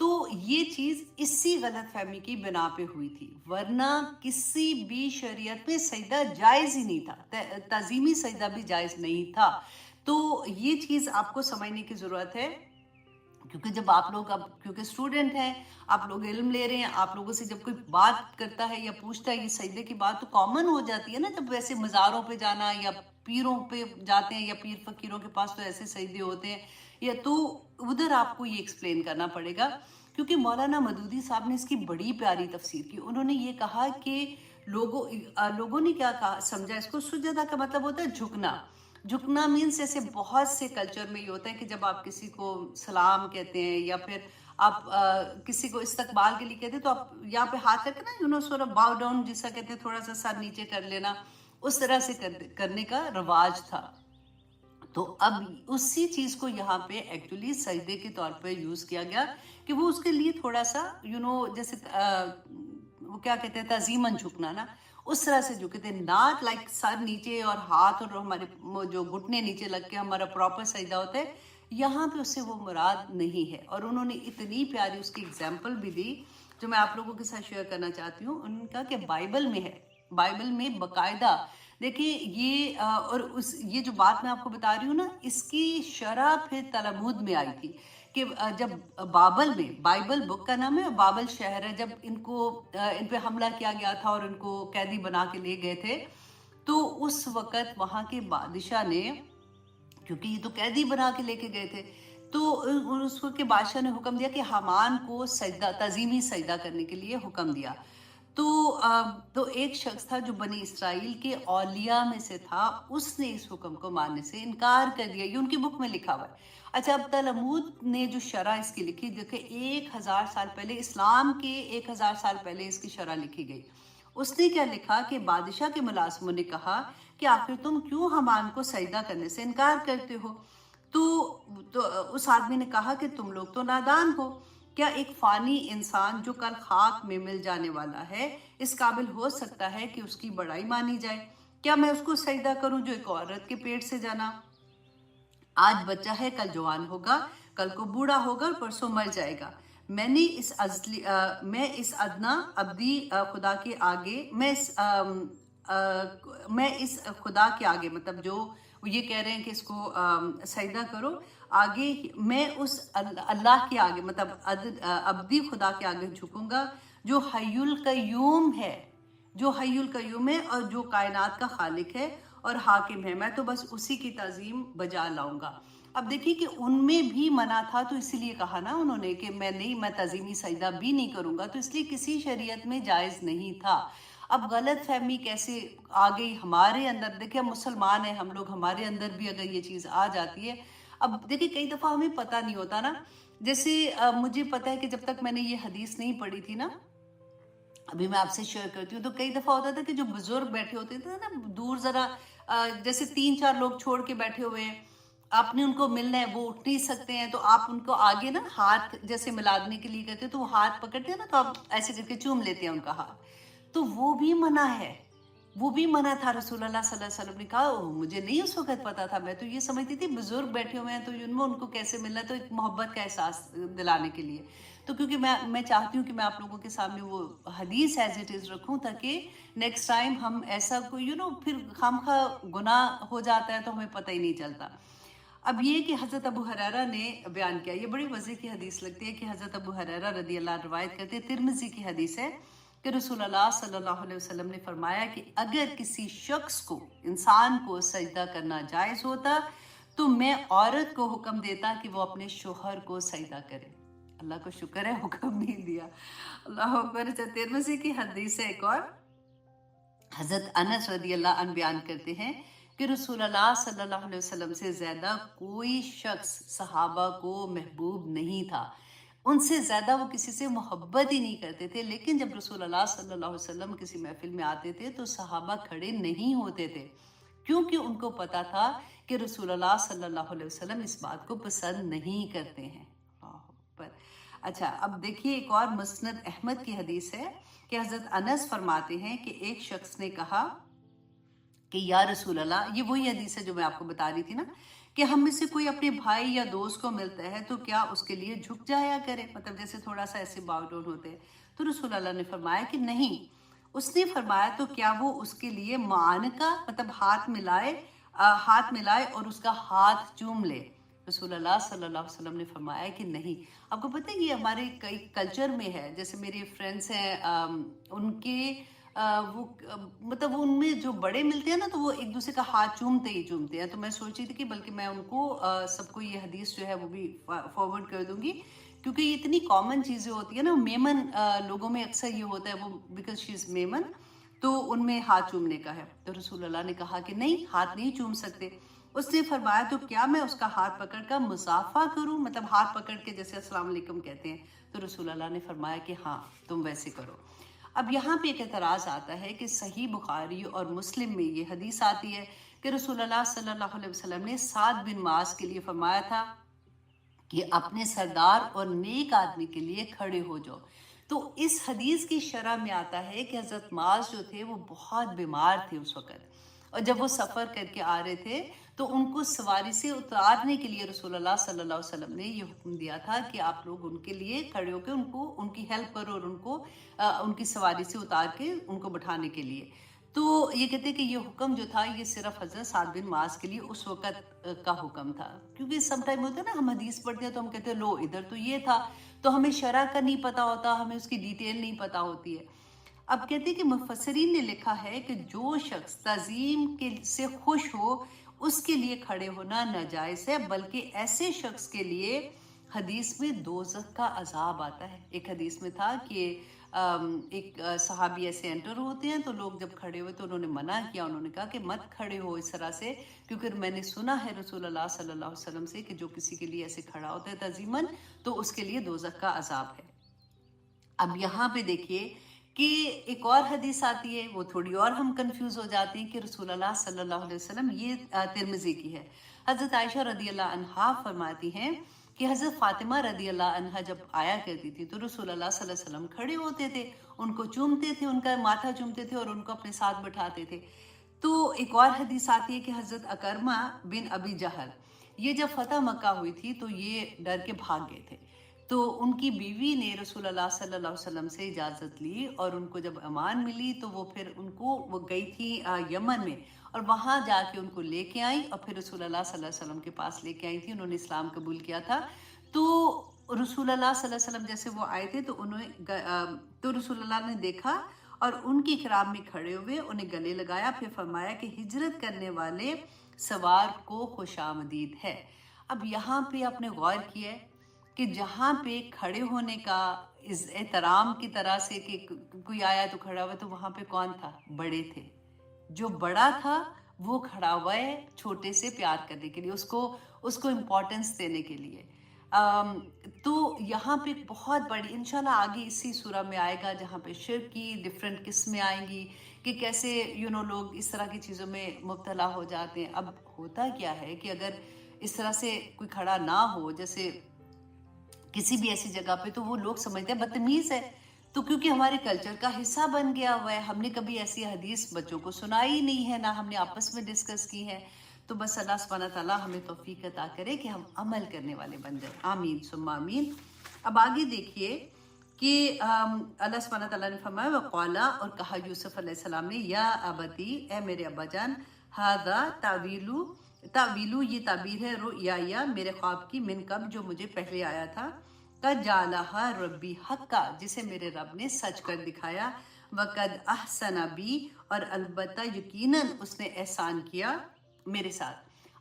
تو یہ چیز اسی غلط فہمی کی بنا پہ ہوئی تھی، ورنہ کسی بھی شریعت میں سجدہ جائز ہی نہیں تھا، تعظیمی سجدہ بھی جائز نہیں تھا۔ تو یہ چیز آپ کو سمجھنے کی ضرورت ہے، کیونکہ جب آپ لوگ اب کیونکہ اسٹوڈنٹ ہیں، آپ لوگ علم لے رہے ہیں، آپ لوگوں سے جب کوئی بات کرتا ہے یا پوچھتا ہے یہ سجدے کی بات، تو کامن ہو جاتی ہے نا، جب ویسے مزاروں پہ جانا یا پیروں پہ جاتے ہیں یا پیر فقیروں کے پاس تو ایسے سجدے ہوتے ہیں، یا تو ادھر آپ کو یہ ایکسپلین کرنا پڑے گا، کیونکہ مولانا مودودی صاحب نے اس کی بڑی پیاری تفسیر کی۔ انہوں نے یہ کہا کہ لوگوں نے کیا کہا سمجھا اس کو، سجدہ کا مطلب ہوتا ہے جھکنا۔ جھکنا مینس ایسے بہت سے کلچر میں یہ ہوتا ہے کہ جب آپ کسی کو سلام کہتے ہیں یا پھر آپ کسی کو استقبال کے لیے کہتے ہیں تو آپ یہاں پہ ہاتھ رکھ کے نا سورا باؤ ڈاؤن جیسا کہتے ہیں، تھوڑا سا سر نیچے کر لینا، اس طرح سے کرنے کا رواج تھا۔ تو اب اسی چیز کو یہاں پہ ایکچولی سجدے کے طور پہ یوز کیا گیا کہ وہ اس کے لیے تھوڑا سا جیسے وہ کیا کہتے ہیں تعظیماً جھکنا نا، اس طرح سے جھکتے ہیں، ناٹ لائک سر نیچے اور ہاتھ اور ہمارے جو گھٹنے نیچے لگ کے ہمارا پراپر سجدہ ہوتا ہے، یہاں پہ اس سے وہ مراد نہیں ہے۔ اور انہوں نے اتنی پیاری اس کی اگزامپل بھی دی جو میں آپ لوگوں کے ساتھ شیئر کرنا چاہتی ہوں۔ ان کا کہ بائبل میں ہے، بائبل میں باقاعدہ دیکھیں یہ اور یہ جو بات میں آپ کو بتا رہی ہوں نا، اس کی شرح پھر تلمود میں آئی تھی کہ جب بابل میں، بائبل بک کا نام ہے، بابل شہر ہے، جب ان پہ حملہ کیا گیا تھا اور ان کو قیدی بنا کے لے گئے تھے، تو اس وقت وہاں کے بادشاہ نے، کیونکہ یہ تو قیدی بنا کے لے کے گئے تھے، تو اس وقت کے بادشاہ نے حکم دیا کہ حامان کو سجدہ، تعظیمی سجدہ کرنے کے لیے حکم دیا۔ تو ایک شخص تھا جو بنی اسرائیل کے اولیاء میں سے تھا، اس نے اس حکم کو ماننے سے انکار کر دیا۔ یہ ان کی بک میں لکھا ہوا ہے۔ اچھا، اب تلمود نے جو شرح اس کی لکھی، دیکھیں 1000 سال پہلے، اسلام کے 1000 سال پہلے اس کی شرح لکھی گئی۔ اس نے کیا لکھا کہ بادشاہ کے ملازموں نے کہا کہ آخر تم کیوں حامان کو سجدہ کرنے سے انکار کرتے ہو؟ تو اس آدمی نے کہا کہ تم لوگ تو نادان ہو، کیا ایک فانی انسان جو کل خاک میں مل جانے والا ہے اس قابل ہو سکتا ہے کہ اس کی بڑائی مانی جائے؟ کیا میں اس کو سجدہ کروں جو ایک عورت کے پیٹ سے جنا؟ آج بچہ ہے، کل جوان ہوگا، کل کو بوڑھا ہوگا اور پرسوں مر جائے گا۔ میں اس ادنا ابدی خدا کے آگے، میں اس خدا کے آگے، مطلب جو یہ کہہ رہے ہیں کہ اس کو سجدہ کرو، آگے میں اس اللہ کے آگے، مطلب ابدی خدا کے آگے جھکوں گا جو حی القیوم ہے، جو حی القیوم ہے اور جو کائنات کا خالق ہے اور حاکم ہے، میں تو بس اسی کی تعظیم بجا لاؤں گا۔ اب دیکھیے کہ ان میں بھی منع تھا، تو اسی لیے کہا نا انہوں نے کہ میں تعظیمی سجدہ بھی نہیں کروں گا، تو اس لیے کسی شریعت میں جائز نہیں تھا۔ اب غلط فہمی کیسے آ گئی ہمارے اندر؟ دیکھیں ہم مسلمان ہیں، ہم لوگ، ہمارے اندر بھی اگر یہ چیز آ جاتی ہے، اب دیکھیں کئی دفعہ ہمیں پتہ نہیں ہوتا نا، جیسے مجھے پتہ ہے کہ جب تک میں نے یہ حدیث نہیں پڑھی تھی نا، ابھی میں آپ سے شیئر کرتی ہوں، تو کئی دفعہ ہوتا تھا کہ جو بزرگ بیٹھے ہوتے تھے نا دور ذرا، جیسے 3-4 لوگ چھوڑ کے بیٹھے ہوئے ہیں، آپ نے ان کو ملنا ہے، وہ اٹھ نہیں سکتے ہیں، تو آپ ان کو آگے نا ہاتھ جیسے ملادنے کے لیے کرتے، تو وہ ہاتھ پکڑتے ہیں نا، تو آپ ایسے کر کے چوم لیتے ہیں ان کا ہاتھ، تو وہ بھی منع ہے، وہ بھی منع تھا۔ رسول اللہ صلی اللہ علیہ وسلم نے کہا، مجھے نہیں اس وقت پتا تھا، میں تو یہ سمجھتی تھی بزرگ بیٹھے ہوئے ہیں تو ان کو کیسے ملنا، تو ایک محبت کا احساس دلانے کے لیے، تو کیونکہ میں چاہتی ہوں کہ میں آپ لوگوں کے سامنے وہ حدیث ایز اٹ از رکھوں، تاکہ نیکسٹ ٹائم ہم ایسا کوئی پھر خامخواہ گناہ ہو جاتا ہے تو ہمیں پتہ ہی نہیں چلتا۔ اب یہ کہ حضرت ابو ہریرہ نے بیان کیا، یہ بڑی مزے کی حدیث لگتی ہے کہ حضرت ابو ہریرہ رضی اللہ عنہ روایت کرتے ہیں، ترمذی کی حدیث ہے کہ رسول اللہ صلی اللہ علیہ وسلم نے فرمایا کہ اگر کسی شخص کو، انسان کو سجدہ کرنا جائز ہوتا تو میں عورت کو حکم دیتا کہ وہ اپنے شوہر کو سجدہ کرے۔ اللہ کو شکر ہے حکم نہیں دیا، اللہ اکبر۔ ترمذی کی حدیث ہے ایک اور، حضرت انس رضی اللہ عنہ بیان کرتے ہیں کہ رسول اللہ صلی اللہ علیہ وسلم سے زیادہ کوئی شخص صحابہ کو محبوب نہیں تھا، ان سے زیادہ وہ کسی سے محبت ہی نہیں کرتے تھے، لیکن جب رسول اللہ صلی اللہ علیہ وسلم کسی محفل میں آتے تھے تو صحابہ کھڑے نہیں ہوتے تھے، کیونکہ ان کو پتا تھا کہ رسول اللہ صلی اللہ علیہ وسلم اس بات کو پسند نہیں کرتے ہیں۔ اللہ اکبر۔ اچھا، اب دیکھیے ایک اور مسند احمد کی حدیث ہے کہ حضرت انس فرماتے ہیں کہ ایک شخص نے کہا کہ یا رسول اللہ، یہ وہی حدیث ہے جو میں آپ کو بتا رہی تھی نا، کہ ہم میں سے کوئی اپنے بھائی یا دوست کو ملتا ہے تو کیا اس کے لیے جھک جایا کرے، مطلب جیسے تھوڑا سا ایسے باؤ ڈاؤن ہوتے ہیں. تو رسول اللہ نے فرمایا کہ نہیں. اس نے فرمایا تو کیا وہ اس کے لیے معانقہ مطلب ہاتھ ملائے اور اس کا ہاتھ چوم لے. رسول اللہ صلی اللہ علیہ وسلم نے فرمایا کہ نہیں. آپ کو پتہ ہے یہ ہمارے کئی کلچر میں ہے، جیسے میرے فرینڈس ہیں ان کے وہ مطلب ان میں جو بڑے ملتے ہیں نا تو وہ ایک دوسرے کا ہاتھ چومتے ہی چومتے ہیں. تو میں سوچ رہی تھی کہ بلکہ میں ان کو سب کو یہ حدیث جو ہے وہ بھی فارورڈ کر دوں گی، کیونکہ یہ اتنی کامن چیزیں ہوتی ہیں نا. میمن لوگوں میں اکثر یہ ہوتا ہے، وہ بیکاز شی از میمن تو ان میں ہاتھ چومنے کا ہے. تو رسول اللہ نے کہا کہ نہیں، ہاتھ نہیں چوم سکتے. اس نے فرمایا تو کیا میں اس کا ہاتھ پکڑ کر مصافحہ کروں، مطلب ہاتھ پکڑ کے جیسے السلام علیکم کہتے ہیں. تو رسول اللہ نے فرمایا کہ ہاں تم ویسے کرو. اب یہاں پہ ایک اعتراض آتا ہے کہ صحیح بخاری اور مسلم میں یہ حدیث آتی ہے کہ رسول اللہ صلی اللہ علیہ وسلم نے سعد بن معاذ کے لیے فرمایا تھا کہ اپنے سردار اور نیک آدمی کے لیے کھڑے ہو جاؤ. تو اس حدیث کی شرح میں آتا ہے کہ حضرت معاذ جو تھے وہ بہت بیمار تھے اس وقت، اور جب وہ سفر کر کے آ رہے تھے تو ان کو سواری سے اتارنے کے لیے رسول اللہ صلی اللہ علیہ وسلم نے یہ حکم دیا تھا کہ آپ لوگ ان کے لیے کھڑے ہو کے ان کی ہیلپ کرو اور ان کی سواری سے اتار کے ان کو بٹھانے کے لیے. تو یہ کہتے ہیں کہ یہ حکم جو تھا یہ صرف حضرت سعد بن معاذ کے لیے اس وقت کا حکم تھا، کیونکہ سم ٹائم ہوتا ہے نا ہم حدیث پڑھتے ہیں تو ہم کہتے ہیں لو ادھر تو یہ تھا، تو ہمیں شرح کا نہیں پتا ہوتا، ہمیں اس کی ڈیٹیل نہیں پتا ہوتی ہے. اب کہتے ہیں کہ مفسرین نے لکھا ہے کہ جو شخص تعظیم سے خوش ہو اس کے لیے کھڑے ہونا ناجائز ہے، بلکہ ایسے شخص کے لیے حدیث میں دوزخ کا عذاب آتا ہے. ایک حدیث میں تھا کہ ایک صحابی ایسے انٹر ہوتے ہیں تو لوگ جب کھڑے ہوئے تو انہوں نے منع کیا، انہوں نے کہا کہ مت کھڑے ہو اس طرح سے، کیونکہ میں نے سنا ہے رسول اللہ صلی اللہ علیہ وسلم سے کہ جو کسی کے لیے ایسے کھڑا ہوتا ہے تعظیماً تو اس کے لیے دوزخ کا عذاب ہے. اب یہاں پہ دیکھیے کہ ایک اور حدیث آتی ہے، وہ تھوڑی اور ہم کنفیوز ہو جاتے ہیں کہ رسول اللہ صلی اللہ علیہ وسلم، یہ ترمذی کی ہے. حضرت عائشہ رضی اللہ عنہا فرماتی ہیں کہ حضرت فاطمہ رضی اللہ عنہا جب آیا کرتی تھی تو رسول اللہ صلی اللہ علیہ وسلم کھڑے ہوتے تھے، ان کو چومتے تھے، ان کا ماتھا چومتے تھے اور ان کو اپنے ساتھ بٹھاتے تھے. تو ایک اور حدیث آتی ہے کہ حضرت اکرمہ بن ابی جہل، یہ جب فتح مکہ ہوئی تھی تو یہ ڈر کے بھاگ گئے تھے. تو ان کی بیوی نے رسول اللہ صلی اللہ علیہ وسلم سے اجازت لی، اور ان کو جب امان ملی تو وہ پھر وہ گئی تھی یمن میں، اور وہاں جا کے ان کو لے کے آئیں اور پھر رسول اللہ صلی اللہ علیہ وسلم کے پاس لے کے آئی تھی. انہوں نے اسلام قبول کیا تھا. تو رسول اللہ صلی اللہ علیہ وسلم جیسے وہ آئے تھے تو رسول اللہ نے دیکھا اور ان کی کرام میں کھڑے ہوئے انہیں گلے لگایا، پھر فرمایا کہ ہجرت کرنے والے سوار کو خوش آمدید ہے. اب یہاں پہ آپ نے غور کیا ہے کہ جہاں پہ کھڑے ہونے کا احترام کی طرح سے کہ کوئی آیا تو کھڑا ہوا، تو وہاں پہ کون تھا؟ بڑے تھے. جو بڑا تھا وہ کھڑا ہوا ہے چھوٹے سے پیار کرنے کے لیے، اس کو امپورٹنس دینے کے لیے. تو یہاں پہ بہت بڑی انشاءاللہ آگے اسی سورہ میں آئے گا جہاں پہ شرک کی ڈفرینٹ قسمیں آئیں گی کہ کیسے لوگ اس طرح کی چیزوں میں مبتلا ہو جاتے ہیں. اب ہوتا کیا ہے کہ اگر اس طرح سے کوئی کھڑا نہ ہو جیسے کسی بھی ایسی جگہ پہ، تو وہ لوگ سمجھتے ہیں بدتمیز ہے. تو کیونکہ ہمارے کلچر کا حصہ بن گیا ہوا ہے، ہم نے کبھی ایسی حدیث بچوں کو سنائی نہیں ہے، نہ ہم نے آپس میں ڈسکس کی ہے. تو بس اللہ سبحانہ تعالیٰ ہمیں توفیق عطا کرے کہ ہم عمل کرنے والے بن جائیں. آمین ثم آمین. اب آگے دیکھیے کہ اللہ سبحانہ تعالیٰ نے فرمایا وقالا، اور کہا یوسف علیہ السلام نے، یا ابتی، اے میرے ابا جان، ہذا تعویلو، یہ تعبیر ہے رؤیا میرے خواب کی، من قبل، جو مجھے پہلے آیا تھا، قد جعلہا ربی حقا، جسے میرے رب نے سچ کر دکھایا، وقد احسن بی، اور البتہ یقیناً اس نے احسان کیا میرے ساتھ.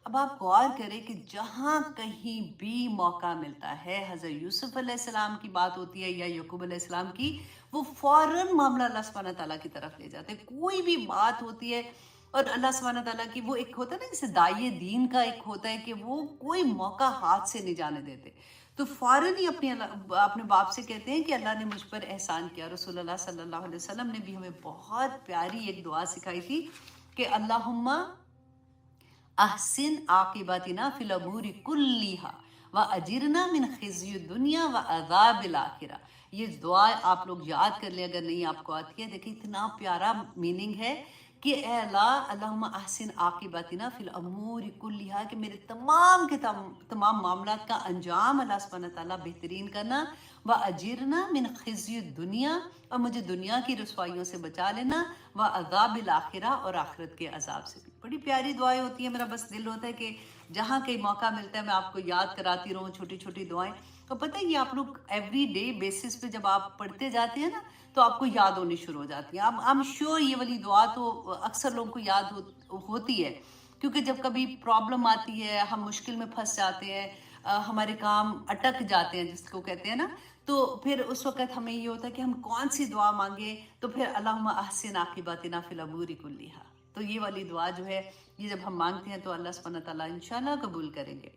اب آپ غور کریں کہ جہاں کہیں بھی موقع ملتا ہے حضرت یوسف علیہ السلام کی بات ہوتی ہے یا یعقوب علیہ السلام کی، وہ فوراً معاملہ اللہ سبحانہ تعالیٰ کی طرف لے جاتے ہیں. کوئی بھی بات ہوتی ہے اور اللہ سبحانہ تعالیٰ کی وہ ایک ہوتا ہے نا جیسے داعی دین کا ایک ہوتا ہے کہ وہ کوئی موقع ہاتھ سے نہیں جانے دیتے. تو فوراً ہی اپنے باپ سے کہتے ہیں کہ اللہ نے مجھ پر احسان کیا. رسول اللہ صلی اللہ علیہ وسلم نے بھی ہمیں بہت پیاری ایک دعا سکھائی تھی کہ اللہم احسن عاقبتنا فی الامور کلیہا واجرنا من خزی الدنیا وعذاب الاخرہ. یہ دعا آپ لوگ یاد کر لیں اگر نہیں آپ کو آتی ہے. دیکھیں اتنا پیارا میننگ ہے کہ اے اللہ اللہم احسن عاقبتنا فی الامور کلیہا، کہ میرے تمام کے تمام معاملات کا انجام اللہ سبحانہ تعالیٰ بہترین کرنا، وَأَجِرْنَا مِنْ خِزْيِ الدُّنْيَا، اور مجھے دنیا کی رسوائیوں سے بچا لینا، وَعَذَابِ الْآخِرَةِ، اور آخرت کے عذاب سے بھی۔ بڑی پیاری دعائیں ہوتی ہیں، میرا بس دل ہوتا ہے کہ جہاں کہیں موقع ملتا ہے میں آپ کو یاد کراتی رہوں چھوٹی چھوٹی دعائیں۔ تو پتہ ہے یہ آپ لوگ ایوری ڈے بیسس پہ جب آپ پڑھتے جاتے ہیں نا تو آپ کو یاد ہونی شروع ہو جاتی ہیں۔ اب I'm sure یہ والی دعا تو اکثر لوگوں کو یاد ہوتی ہے، کیونکہ جب کبھی پرابلم آتی ہے، ہم مشکل میں پھنس جاتے ہیں، ہمارے کام اٹک جاتے ہیں جس کو کہتے ہیں نا، تو پھر اس وقت ہمیں یہ ہوتا ہے کہ ہم کون سی دعا مانگیں، تو پھر اللہم احسن عاقبتنا فی الامور کلیہا، تو یہ والی دعا جو ہے یہ جب ہم مانگتے ہیں تو اللہ سبحانہ تعالیٰ انشاءاللہ قبول کریں گے۔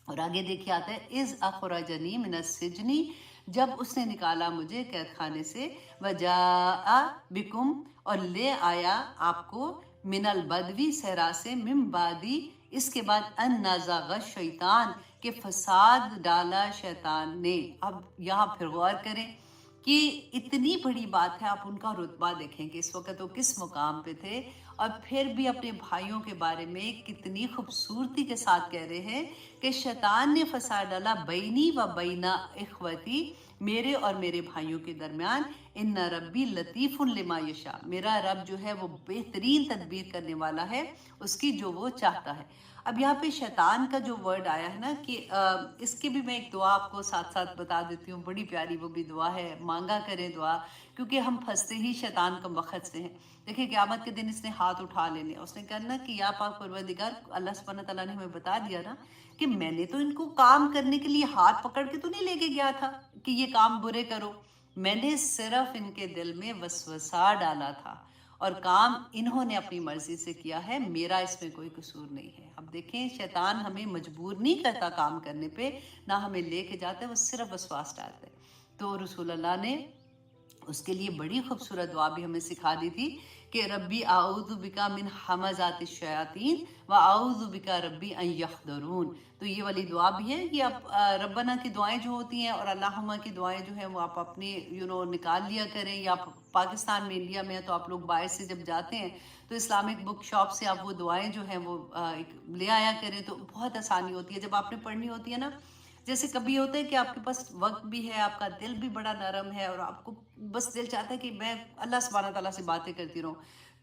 اور آگے دیکھیے آتا ہے اذ اخرجنی من السجن، جب اس نے نکالا مجھے قید خانے سے، وجاء بکم، اور لے آیا آپ کو، من البدوی صحرا سے، من بعدی اس کے بعد، ان نزغ الشیطان کہ فساد ڈالا شیطان نے۔ اب یہاں پھر غور کریں کہ اتنی بڑی بات ہے، آپ ان کا رتبہ دیکھیں کہ اس وقت وہ کس مقام پہ تھے، اور پھر بھی اپنے بھائیوں کے بارے میں کتنی خوبصورتی کے ساتھ کہہ رہے ہیں کہ شیطان نے فساد ڈالا بینی و بینا اخوتی، میرے اور میرے بھائیوں کے درمیان، ان ربی لطیف لما یشاء، میرا رب جو ہے وہ بہترین تدبیر کرنے والا ہے اس کی جو وہ چاہتا ہے۔ اب یہاں پہ شیطان کا جو ورڈ آیا ہے نا، کہ اس کی بھی میں ایک دعا آپ کو ساتھ ساتھ بتا دیتی ہوں، بڑی پیاری وہ بھی دعا ہے، مانگا کریں دعا، کیونکہ ہم پھنستے ہی شیطان کا وقت سے ہیں۔ دیکھیں قیامت کے دن اس نے ہاتھ اٹھا لینے، اس نے کہنا کہ یا پاک پروردگار، اللہ سبحانہ تعالیٰ نے ہمیں بتا دیا نا کہ میں نے تو ان کو کام کرنے کے لیے ہاتھ پکڑ کے تو نہیں لے کے گیا تھا کہ یہ کام برے کرو، میں نے صرف ان کے دل میں وسوسہ ڈالا تھا، اور کام انہوں نے اپنی مرضی سے کیا ہے، میرا اس میں کوئی قصور نہیں ہے۔ اب دیکھیں شیطان ہمیں مجبور نہیں کرتا کام کرنے پہ، نہ ہمیں لے کے جاتا ہے، وہ صرف وسواس ڈالتا ہے۔ تو رسول اللہ نے اس کے لیے بڑی خوبصورت دعا بھی ہمیں سکھا دی تھی کہ ربی اعوذ بکا من حمزات الشیاطین و اعوذ بکا ربی ان یحضرون، تو یہ والی دعا بھی ہے۔ یہ اب ربنا کی دعائیں جو ہوتی ہیں اور اللہم کی دعائیں جو ہیں وہ آپ اپنے نکال لیا کریں، یا پاکستان میں انڈیا میں تو آپ لوگ باہر سے جب جاتے ہیں تو اسلامک بک شاپ سے آپ وہ دعائیں جو ہیں وہ لے آیا کریں، تو بہت آسانی ہوتی ہے جب آپ نے پڑھنی ہوتی ہے نا۔ جیسے کبھی ہوتا ہے کہ آپ کے پاس وقت بھی ہے، آپ کا دل بھی بڑا نرم ہے، اور آپ کو بس دل چاہتا ہے کہ میں اللہ سبحانہ تعالیٰ سے باتیں کرتی رہوں،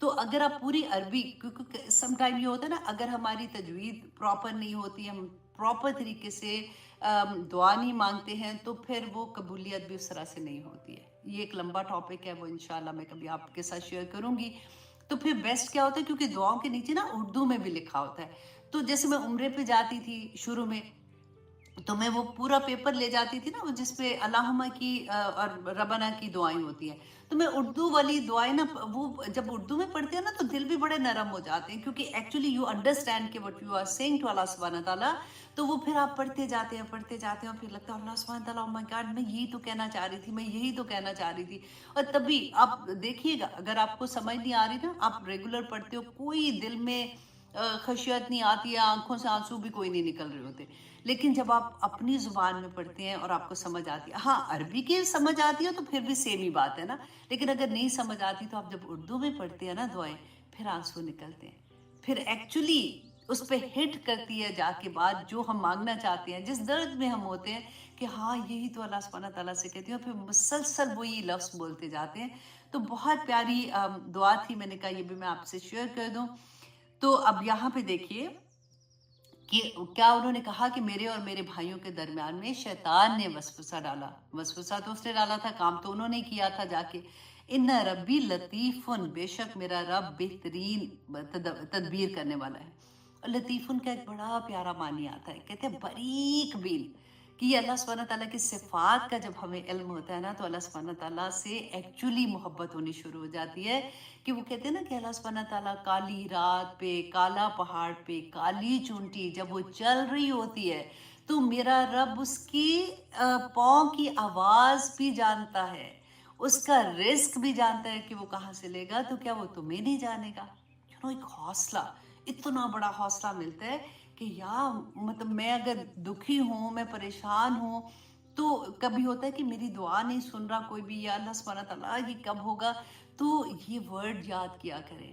تو اگر آپ پوری عربی، کیونکہ سم ٹائم یہ ہوتا ہے نا اگر ہماری تجوید پراپر نہیں ہوتی، ہم پراپر طریقے سے دعا نہیں مانگتے ہیں، تو پھر وہ قبولیت بھی اس طرح سے نہیں ہوتی ہے۔ یہ ایک لمبا ٹاپک ہے، وہ انشاءاللہ میں کبھی آپ کے ساتھ شیئر کروں گی۔ تو پھر بیسٹ کیا ہوتا ہے، کیونکہ دعاؤں کے نیچے نا اردو میں بھی لکھا ہوتا ہے، تو جیسے میں عمرے پہ جاتی تھی شروع میں، تو میں وہ پورا پیپر لے جاتی تھی نا، وہ جس پہ اللہم کی اور ربنا کی دعائیں ہوتی ہیں، تو میں اردو والی دعائیں نا، وہ جب اردو میں پڑھتے ہیں نا تو دل بھی بڑے نرم ہو جاتے ہیں، کیونکہ ایکچولی یو انڈرسٹینڈ کہ what you are saying to اللہ سبحانہ تعالیٰ، تو وہ پھر آپ پڑھتے جاتے ہیں اور پھر لگتا ہے اللہ سبحانہ تعالیٰ، oh my God، میں یہی تو کہنا چاہ رہی تھی، میں یہی تو کہنا چاہ رہی تھی۔ اور تبھی آپ دیکھیے گا اگر آپ کو سمجھ نہیں آ رہی نا، آپ ریگولر پڑھتے ہو، کوئی دل میں خشیت نہیں آتی ہے، آنکھوں سے آنسو بھی کوئی نہیں نکل رہے ہوتے، لیکن جب آپ اپنی زبان میں پڑھتے ہیں اور آپ کو سمجھ آتی ہے، ہاں عربی کی سمجھ آتی ہے تو پھر بھی سیم ہی بات ہے نا، لیکن اگر نہیں سمجھ آتی تو آپ جب اردو میں پڑھتے ہیں نا دعائیں، پھر آنسو نکلتے ہیں، پھر ایکچولی اس پہ ہٹ کرتی ہے جا کے بات جو ہم مانگنا چاہتے ہیں، جس درد میں ہم ہوتے ہیں کہ ہاں یہی تو اللہ سبحانہ تعالیٰ سے کہتے ہیں، اور پھر مسلسل وہی لفظ بولتے جاتے ہیں۔ تو بہت پیاری دعا تھی، میں نے کہا یہ بھی میں آپ سے شیئر کر دوں۔ تو اب یہاں پہ دیکھیے کہ کیا انہوں نے کہا کہ میرے اور میرے بھائیوں کے درمیان میں شیطان نے وسوسہ ڈالا، وسوسہ تو اس نے ڈالا تھا، کام تو انہوں نے کیا تھا جا کے۔ ان ربی لطیفن، بے شک میرا رب بہترین تدبیر کرنے والا ہے۔ اور لطیفن کا ایک بڑا پیارا معنی آتا ہے، کہتے ہیں باریک بین، کہ یہ اللہ سبحانہ تعالیٰ کی صفات کا جب ہمیں علم ہوتا ہے نا تو اللہ سبحانہ تعالیٰ سے ایکچولی محبت ہونی شروع ہو جاتی ہے، کہ وہ کہتے ہیں نا کہ اللہ سبحانہ تعالیٰ کالی رات پہ، کالا پہاڑ پہ، کالی چونٹی جب وہ چل رہی ہوتی ہے تو میرا رب اس کی پاؤں کی آواز بھی جانتا ہے، اس کا رزق بھی جانتا ہے کہ وہ کہاں سے لے گا، تو کیا وہ تمہیں نہیں جانے گا؟ ایک حوصلہ، اتنا بڑا حوصلہ ملتا ہے کہ یا مطلب میں اگر دکھی ہوں، میں پریشان ہوں، تو کبھی ہوتا ہے کہ میری دعا نہیں سن رہا کوئی بھی، یا اللہ سبحانہ تعالیٰ یہ کب ہوگا، تو یہ ورڈ یاد کیا کریں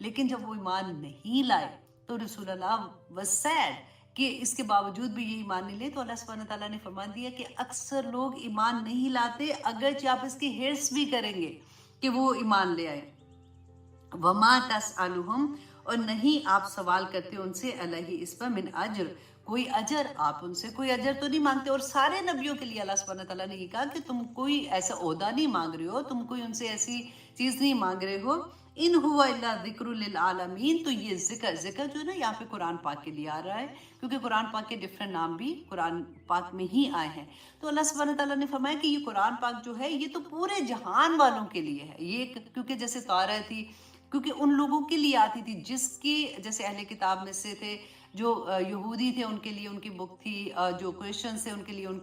لیکن جب وہ ایمان نہیں لائے تو رسول اللہ was sad کہ اس کے باوجود بھی یہ ایمان نہیں لے. تو اللہ سبحانہ تعالیٰ نے فرما دیا کہ اکثر لوگ ایمان نہیں لاتے اگرچہ آپ اس کی ہرس بھی کریں گے کہ وہ ایمان لے آئے. وما تسألہم اور نہیں آپ سوال کرتے ان سے علیہ اس پر من اجر کوئی اجر, آپ ان سے کوئی اجر تو نہیں مانگتے. اور سارے نبیوں کے لیے اللہ سبحانہ تعالیٰ نے یہ کہا کہ تم کوئی ایسا عہدہ نہیں مانگ رہے ہو, تم کوئی ان سے ایسی چیز نہیں مانگ رہے ہو. ان ہوا الا ذکر للعالمین, تو یہ ذکر جو ہے نا یہاں پہ قرآن پاک کے لیے آ رہا ہے کیونکہ قرآن پاک کے ڈفرینٹ نام بھی قرآن پاک میں ہی آئے ہیں. تو اللہ سبحانہ تعالیٰ نے فرمایا کہ یہ قرآن پاک جو ہے یہ تو پورے جہان والوں کے لیے ہے. یہ کیونکہ جیسے توراۃ تھی کیونکہ ان لوگوں کے لیے آتی تھی جس کی جیسے اہل کتاب میں سے تھے, جو یہودی تھے ان کے لیے ان کی بک تھی, جو کرسچنس تھے ان کے لیے ان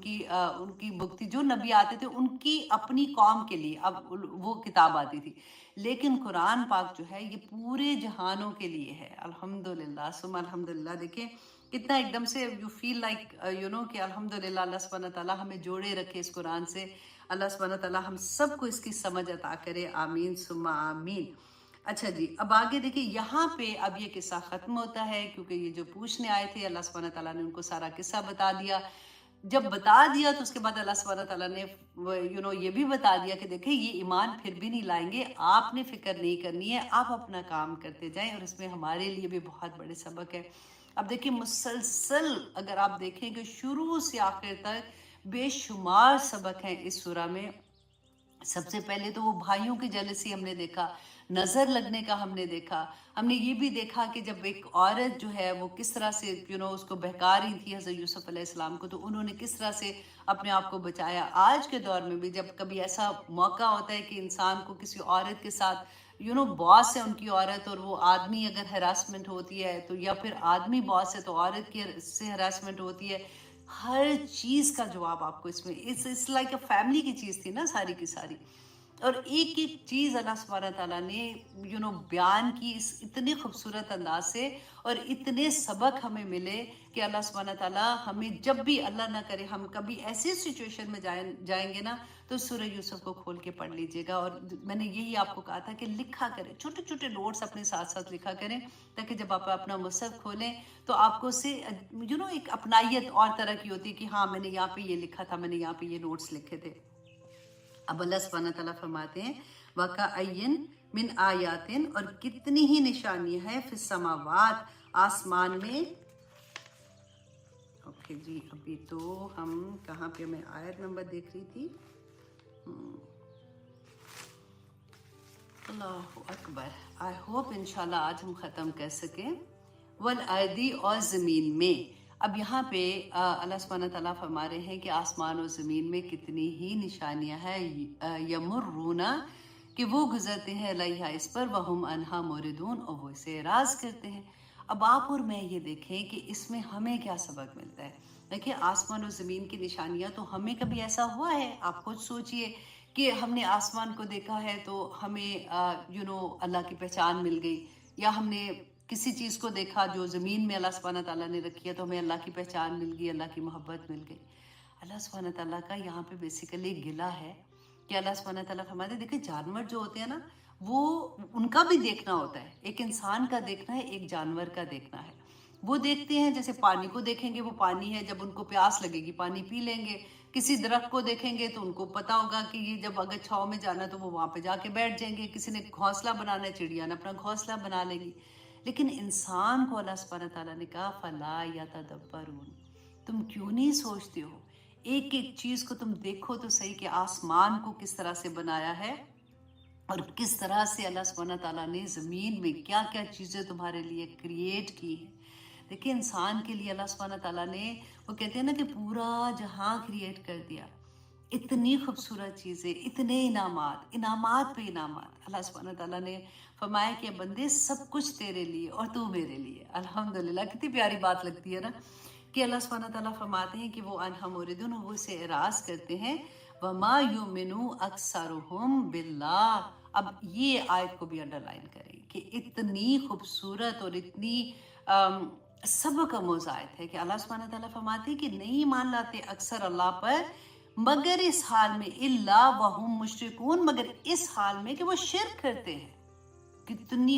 کی بک تھی, جو نبی آتے تھے ان کی اپنی قوم کے لیے اب وہ کتاب آتی تھی. لیکن قرآن پاک جو ہے یہ پورے جہانوں کے لیے ہے. الحمدللہ ثم الحمدللہ. دیکھیں کتنا ایک دم سے یو فیل لائک کہ الحمدللہ اللہ سبحانہ تعالیٰ ہمیں جوڑے رکھے اس قرآن سے. اللہ سبحانہ تعالیٰ ہم سب کو اس کی سمجھ عطا کرے, آمین ثم آمین. اچھا جی, اب آگے دیکھیں یہاں پہ اب یہ قصہ ختم ہوتا ہے کیونکہ یہ جو پوچھنے آئے تھے اللہ سبحانہ تعالیٰ نے ان کو سارا قصہ بتا دیا. جب بتا دیا تو اس کے بعد اللہ سبحانہ تعالیٰ نے یہ بھی بتا دیا کہ دیکھیں یہ ایمان پھر بھی نہیں لائیں گے, آپ نے فکر نہیں کرنی ہے, آپ اپنا کام کرتے جائیں. اور اس میں ہمارے لیے بھی بہت بڑے سبق ہے. اب دیکھیں مسلسل اگر آپ دیکھیں کہ شروع سے آخر تک بے شمار سبق ہیں اس سورہ میں. سب سے پہلے تو وہ بھائیوں کی جلسی ہم نے دیکھا, نظر لگنے کا ہم نے دیکھا. ہم نے یہ بھی دیکھا کہ جب ایک عورت جو ہے وہ کس طرح سے اس کو بہکا رہی تھی حضرت یوسف علیہ السلام کو, تو انہوں نے کس طرح سے اپنے آپ کو بچایا. آج کے دور میں بھی جب کبھی ایسا موقع ہوتا ہے کہ انسان کو کسی عورت کے ساتھ باس ہے ان کی عورت, اور وہ آدمی اگر ہراسمنٹ ہوتی ہے تو, یا پھر آدمی باس ہے تو عورت کی سے ہراسمنٹ ہوتی ہے, ہر چیز کا جواب آپ کو اس میں اٹس لائک اے فیملی کی چیز تھی نا ساری کی ساری. اور ایک ایک چیز اللہ سبحانہ تعالیٰ نے بیان کی اس اتنے خوبصورت انداز سے, اور اتنے سبق ہمیں ملے کہ اللہ سبحانہ تعالیٰ ہمیں جب بھی اللہ نہ کرے ہم کبھی ایسی سچویشن میں جائیں گے نا تو سورہ یوسف کو کھول کے پڑھ لیجئے گا. اور میں نے یہی آپ کو کہا تھا کہ لکھا کریں, چھوٹے چھوٹے نوٹس اپنے ساتھ ساتھ لکھا کریں تاکہ جب آپ اپنا مصحف کھولیں تو آپ کو سے ایک اپنائیت اور طرح کی ہوتی ہے کہ ہاں میں نے یہاں پہ یہ لکھا تھا, میں نے یہاں پہ یہ نوٹس لکھے تھے. اب اللہ سبحانہ تعالیٰ فرماتے ہیں وَكَأَيٍّ مِّنْ آیَاتٍ, اور کتنی ہی نشانیاں ہیں فِي السَّمَاوَاتِ, آسمان میں. اوکے جی, ابھی تو ہم کہاں پہ, میں آیت نمبر دیکھ رہی تھی. اللہ اکبر. آئی ہوپ انشاءاللہ آج ہم ختم کر سکیں. وَالْأَرْضِ, اور زمین میں. اب یہاں پہ اللہ سبحانہ تعالیٰ فرما رہے ہیں کہ آسمان اور زمین میں کتنی ہی نشانیاں ہیں. یمرون, کہ وہ گزرتے ہیں علیہا اس پر, وہم عنہا موردون, اور وہ اسے اعراض کرتے ہیں. اب آپ اور میں یہ دیکھیں کہ اس میں ہمیں کیا سبق ملتا ہے. دیکھیں آسمان اور زمین کی نشانیاں, تو ہمیں کبھی ایسا ہوا ہے, آپ خود سوچئے کہ ہم نے آسمان کو دیکھا ہے تو ہمیں اللہ کی پہچان مل گئی, یا ہم نے کسی چیز کو دیکھا جو زمین میں اللہ سبحانہ تعالیٰ نے رکھی ہے تو ہمیں اللہ کی پہچان مل گئی, اللہ کی محبت مل گئی. اللہ سبحانہ تعالیٰ کا یہاں پہ بیسیکلی گلہ ہے کہ اللہ سبحانہ تعالیٰ فرماتے ہیں دیکھیں جانور جو ہوتے ہیں نا وہ ان کا بھی دیکھنا ہوتا ہے, ایک انسان کا دیکھنا ہے, ایک جانور کا دیکھنا ہے. وہ دیکھتے ہیں جیسے پانی کو دیکھیں گے, وہ پانی ہے, جب ان کو پیاس لگے گی پانی پی لیں گے. کسی درخت کو دیکھیں گے تو ان کو پتا ہوگا کہ یہ جب اگر چھاؤں میں جانا تو وہ وہاں پہ جا کے بیٹھ جائیں گے. کسی نے گھونسلہ بنانا ہے, چڑیا نے اپنا گھونسلہ بنا لے گی. لیکن انسان کو اللہ سبحانہ تعالیٰ نے کہا فلا یتدبرون, تم کیوں نہیں سوچتے ہو, ایک ایک چیز کو تم دیکھو تو صحیح کہ آسمان کو کس طرح سے بنایا ہے, اور کس طرح سے اللہ سبحانہ تعالیٰ نے زمین میں کیا کیا چیزیں تمہارے لیے کریٹ کی ہیں. دیکھیں انسان کے لیے اللہ سبحانہ تعالیٰ نے, وہ کہتے ہیں نا کہ پورا جہاں کریٹ کر دیا, اتنی خوبصورت چیزیں, اتنے انعامات پہ انعامات. اللہ سبحانہ تعالیٰ نے فرمایا کہ بندے سب کچھ تیرے لیے اور تو میرے لیے. الحمدللہ, کتنی پیاری بات لگتی ہے نا کہ اللہ سبحانہ تعالیٰ فرماتے ہیں کہ وہ عنہا موردون, وہ اسے اعراض کرتے ہیں. وَمَا يُؤْمِنُ أَكْثَرُهُمْ بِاللَّهِ. اب یہ آیت کو بھی انڈر لائن کریں کہ اتنی خوبصورت اور اتنی سبق آموز آیت ہے کہ اللہ سبحانہ تعالیٰ فرماتے ہیں کہ نہیں مان لاتے اکثر اللہ پر, مگر اس حال میں الا وہم مشرکون, مگر اس حال میں کہ وہ شرک کرتے ہیں. کتنی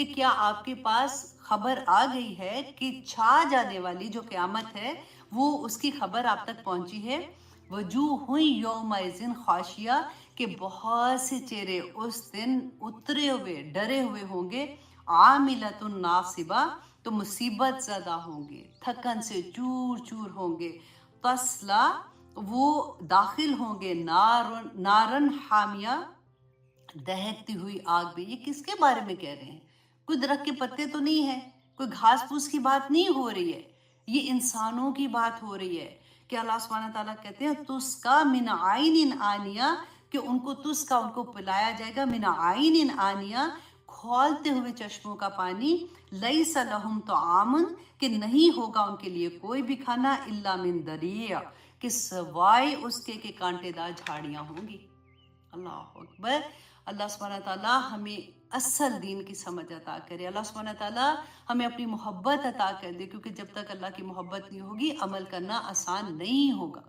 کہ کیا آپ کے پاس خبر آ گئی ہے کہ چھا جانے والی جو قیامت ہے وہ اس کی خبر آپ تک پہنچی ہے؟ وجوہ یومئذ خاشیہ، کہ بہت سے چہرے اس دن اترے ہوئے ڈرے ہوئے ہوں گے، عاملۃ ناصبہ، تو مصیبت زدہ ہوں گے، تھکن سے چور چور ہوں گے، تصلا، وہ داخل ہوں گے نارن حامیہ، دہکتی ہوئی آگ میں۔ یہ کس کے بارے میں کہہ رہے ہیں؟ کوئی درخت کے پتے تو نہیں ہے، کوئی گھاس پھوس کی بات نہیں ہو رہی ہے، یہ انسانوں کی بات ہو رہی ہے کہ اللہ سبحانہ تعالیٰ کہتے ہیں تسقیٰ من عین آنیہ، کہ ان کو تسقیٰ، ان کو پلایا جائے گا، من عین آنیہ، کھولتے ہوئے چشموں کا پانی، لیس لہم طعام، کہ نہیں ہوگا ان کے لیے کوئی بھی کھانا، الا من ضریع، کہ سوائے اس کے کہ کانٹے دار جھاڑیاں ہوں گی۔ اللہ اکبر۔ اللہ سبحانہ تعالیٰ ہمیں اصل دین کی سمجھ عطا کرے، اللہ سبحانہ تعالیٰ ہمیں اپنی محبت عطا کر دے، کیونکہ جب تک اللہ کی محبت نہیں ہوگی عمل کرنا آسان نہیں ہوگا۔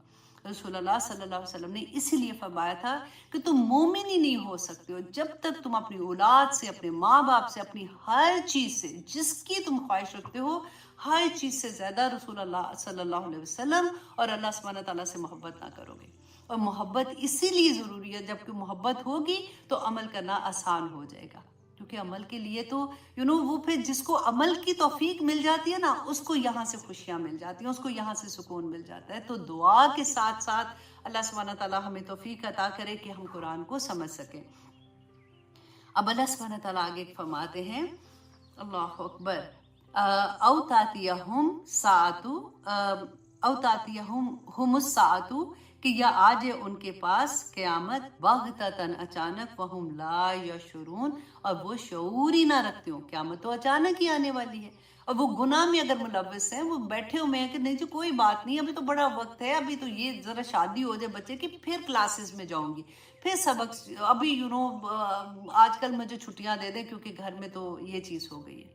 رسول اللہ صلی اللہ علیہ وسلم نے اسی لیے فرمایا تھا کہ تم مومن ہی نہیں ہو سکتے ہو جب تک تم اپنی اولاد سے، اپنے ماں باپ سے، اپنی ہر چیز سے، جس کی تم خواہش رکھتے ہو، ہر چیز سے زیادہ رسول اللہ صلی اللہ علیہ وسلم اور اللہ سبحانہ تعالیٰ سے محبت نہ کرو گے۔ اور محبت اسی لیے ضروری ہے، جبکہ محبت ہوگی تو عمل کرنا آسان ہو جائے گا، کیونکہ عمل کے لیے تو وہ پھر جس کو عمل کی توفیق مل جاتی ہے نا، اس کو یہاں سے خوشیاں مل جاتی ہیں، اس کو یہاں سے سکون مل جاتا ہے۔ تو دعا کے ساتھ ساتھ اللہ سبحانہ تعالیٰ ہمیں توفیق عطا کرے کہ ہم قرآن کو سمجھ سکیں۔ اب اللہ سبحانہ تعالیٰ آگے فرماتے ہیں، اللہ اکبر، او تاتیہم ساعۃ، او تاتیہم الساعۃ، کہ یا آ جائے ان کے پاس قیامت، بغتتاً، اچانک، وہم لا یشعرون، اور وہ شعور ہی نہ رکھتے ہوں، قیامت تو اچانک ہی آنے والی ہے، اور وہ گناہ میں اگر ملوث ہیں، وہ بیٹھے ہوئے ہیں کہ نہیں جی کوئی بات نہیں، ابھی تو بڑا وقت ہے، ابھی تو یہ ذرا شادی ہو جائے بچے کی، پھر کلاسز میں جاؤں گی، پھر سبق، ابھی آج کل مجھے چھٹیاں دے دیں کیونکہ گھر میں تو یہ چیز ہو گئی ہے۔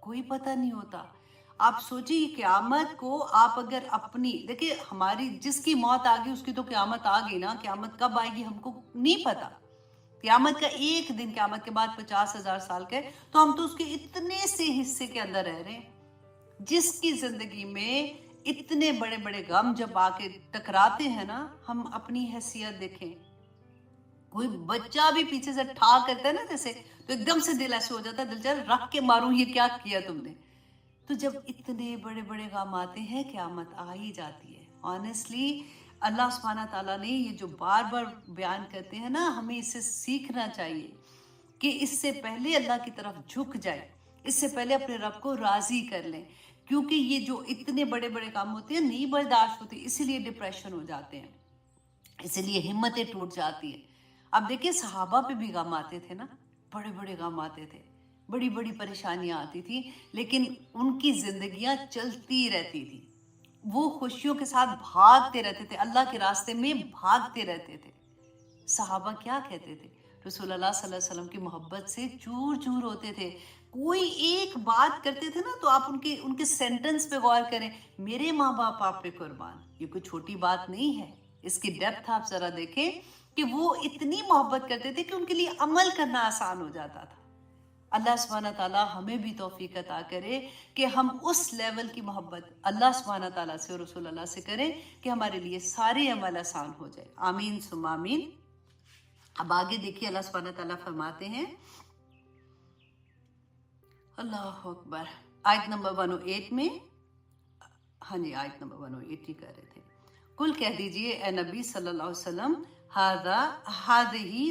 کوئی پتہ نہیں ہوتا۔ آپ سوچیے قیامت کو آپ اگر اپنی دیکھیں، ہماری جس کی موت آ گئی اس کی تو قیامت آ گئی نا، قیامت کب آئے گی ہم کو نہیں پتا، قیامت کا ایک دن، قیامت کے بعد 50,000 سال کے، تو ہم تو اس کے اتنے سے حصے کے اندر رہ رہے ہیں، جس کی زندگی میں اتنے بڑے بڑے غم جب آ کے ٹکراتے ہیں نا، ہم اپنی حیثیت دیکھیں، کوئی بچہ بھی پیچھے سے ٹھا کرتا ہے نا جیسے، تو ایک دم سے دل ایسے ہو جاتا ہے، دل چاہے رکھ کے ماروں، یہ کیا کیا تم نے۔ تو جب اتنے بڑے بڑے غم آتے ہیں، قیامت آ ہی جاتی ہے۔ آنیسٹلی اللہ سبحانہ تعالیٰ نے یہ جو بار بار بیان کرتے ہیں نا، ہمیں اسے سیکھنا چاہیے کہ اس سے پہلے اللہ کی طرف جھک جائے، اس سے پہلے اپنے رب کو راضی کر لیں، کیونکہ یہ جو اتنے بڑے بڑے کام ہوتے ہیں نہیں برداشت ہوتی، اسی لیے ڈپریشن ہو جاتے ہیں، اسی لیے ہمتیں ٹوٹ جاتی ہیں۔ اب دیکھیں صحابہ پہ بھی غم آتے تھے نا، بڑے بڑے غم آتے تھے، بڑی بڑی پریشانیاں آتی تھی، لیکن ان کی زندگیاں چلتی رہتی تھی، وہ خوشیوں کے ساتھ بھاگتے رہتے تھے، اللہ کے راستے میں بھاگتے رہتے تھے۔ صحابہ کیا کہتے تھے؟ رسول اللہ صلی اللہ علیہ وسلم کی محبت سے چور چور ہوتے تھے، کوئی ایک بات کرتے تھے نا تو آپ ان کے سینٹنس پہ غور کریں، میرے ماں باپ آپ پہ قربان، یہ کوئی چھوٹی بات نہیں ہے، اس کی ڈیپتھ آپ ذرا دیکھیں کہ وہ اتنی محبت کرتے تھے کہ ان کے لیے عمل کرنا آسان ہو جاتا تھا۔ اللہ سبحانہ تعالیٰ ہمیں بھی توفیق عطا کرے کہ ہم اس لیول کی محبت اللہ سبحانہ تعالیٰ سے اور رسول اللہ سے کریں کہ ہمارے لیے سارے عمل آسان ہو جائے۔ آمین ثم آمین۔ اب آگے دیکھیے اللہ سبحانہ تعالیٰ فرماتے ہیں، اللہ اکبر، آیت نمبر 108 میں، ہاں جی آیت نمبر 108 ہی کر رہے تھے، کل کہہ دیجئے اے نبی صلی اللہ علیہ وسلم، ہذہ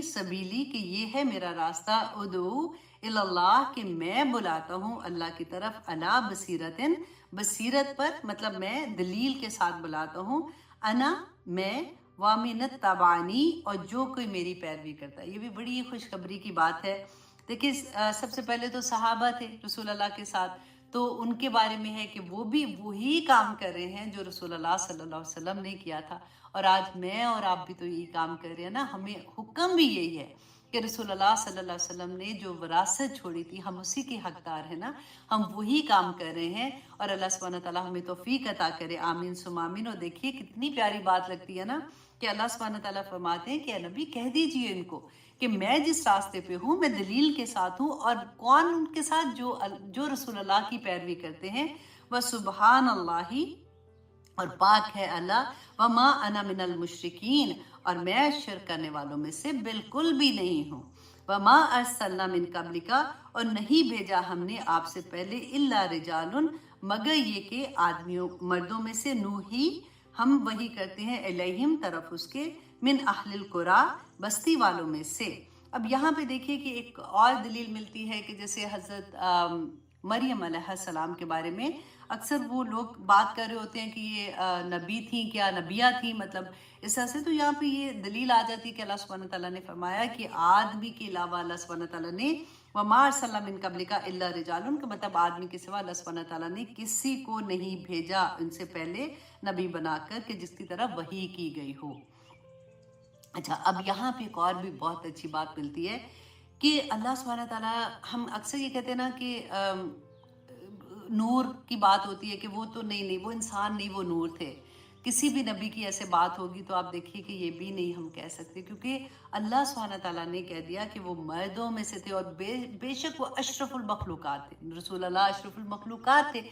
سبیلی، کہ یہ ہے میرا راستہ، ادعو الی اللہ، کہ میں بلاتا ہوں اللہ کی طرف، انا بصیرتن، بصیرت پر، مطلب میں دلیل کے ساتھ بلاتا ہوں، انا میں، وامن تبعنی، اور جو کوئی میری پیروی کرتا ہے۔ یہ بھی بڑی خوشخبری کی بات ہے۔ دیکھیں سب سے پہلے تو صحابہ تھے رسول اللہ کے ساتھ، تو ان کے بارے میں ہے کہ وہ بھی وہی کام کر رہے ہیں جو رسول اللہ صلی اللہ علیہ وسلم نے کیا تھا، اور آج میں اور آپ بھی تو یہی کام کر رہے ہیں نا، ہمیں حکم بھی یہی ہے کہ رسول اللہ صلی اللہ علیہ وسلم نے جو وراثت چھوڑی تھی ہم اسی کے حقدار ہیں نا، ہم وہی کام کر رہے ہیں، اور اللہ سبحانہ تعالیٰ ہمیں توفیق عطا کرے، آمین ثم آمین۔ اور دیکھیے کتنی پیاری بات لگتی ہے نا کہ اللہ سبحانہ تعالیٰ فرماتے ہیں کہ اے نبی کہہ دیجئے ان کو کہ میں جس راستے پہ ہوں میں دلیل کے ساتھ ہوں، اور کون ان کے ساتھ؟ جو رسول اللہ کی پیروی کرتے ہیں، وَسُبْحَانَ اللَّهِ، اور پاک ہے اللہ، وما انا من المشرکین، اور میں شرک کرنے والوں میں سے بالکل بھی نہیں ہوں، وما ارسلنا من قبلک، اور نہیں بھیجا ہم نے آپ سے پہلے، الا رجال، مگر یہ کہ آدمیوں مردوں میں سے، نوحی ہم وہی کرتے ہیں، الیہم طرف اس کے، من اہل القریٰ بستی والوں میں سے۔ اب یہاں پہ دیکھیے کہ ایک اور دلیل ملتی ہے کہ جیسے حضرت مریم علیہ السلام کے بارے میں اکثر وہ لوگ بات کر رہے ہوتے ہیں کہ یہ نبی تھیں، کیا نبیہ تھیں، مطلب اس طرح سے، تو یہاں پہ یہ دلیل آ جاتی ہے کہ اللہ سبحانہ تعالیٰ نے فرمایا کہ آدمی کے علاوہ اللہ سبحانہ تعالیٰ نے وَمَا أَرْسَلْنَا مِن قَبْلِكَ إِلَّا رِجَالٌ، کا مطلب آدمی کے سوا اللہ سبحانہ تعالیٰ نے کسی کو نہیں بھیجا ان سے پہلے نبی بنا کر کہ جس کی طرف وحی کی گئی ہو۔ اچھا، اب یہاں پہ ایک اور بھی بہت اچھی بات ملتی ہے کہ اللہ سبحانہ تعالیٰ، ہم اکثر یہ کہتے ہیں نا کہ نور کی بات ہوتی ہے کہ وہ تو نہیں، وہ انسان نہیں، وہ نور تھے۔ کسی بھی نبی کی ایسے بات ہوگی تو آپ دیکھیے کہ یہ بھی نہیں ہم کہہ سکتے، کیونکہ اللہ سبحانہ تعالیٰ نے کہہ دیا کہ وہ مردوں میں سے تھے، اور بے شک وہ اشرف المخلوقات تھے، رسول اللہ اشرف المخلوقات تھے،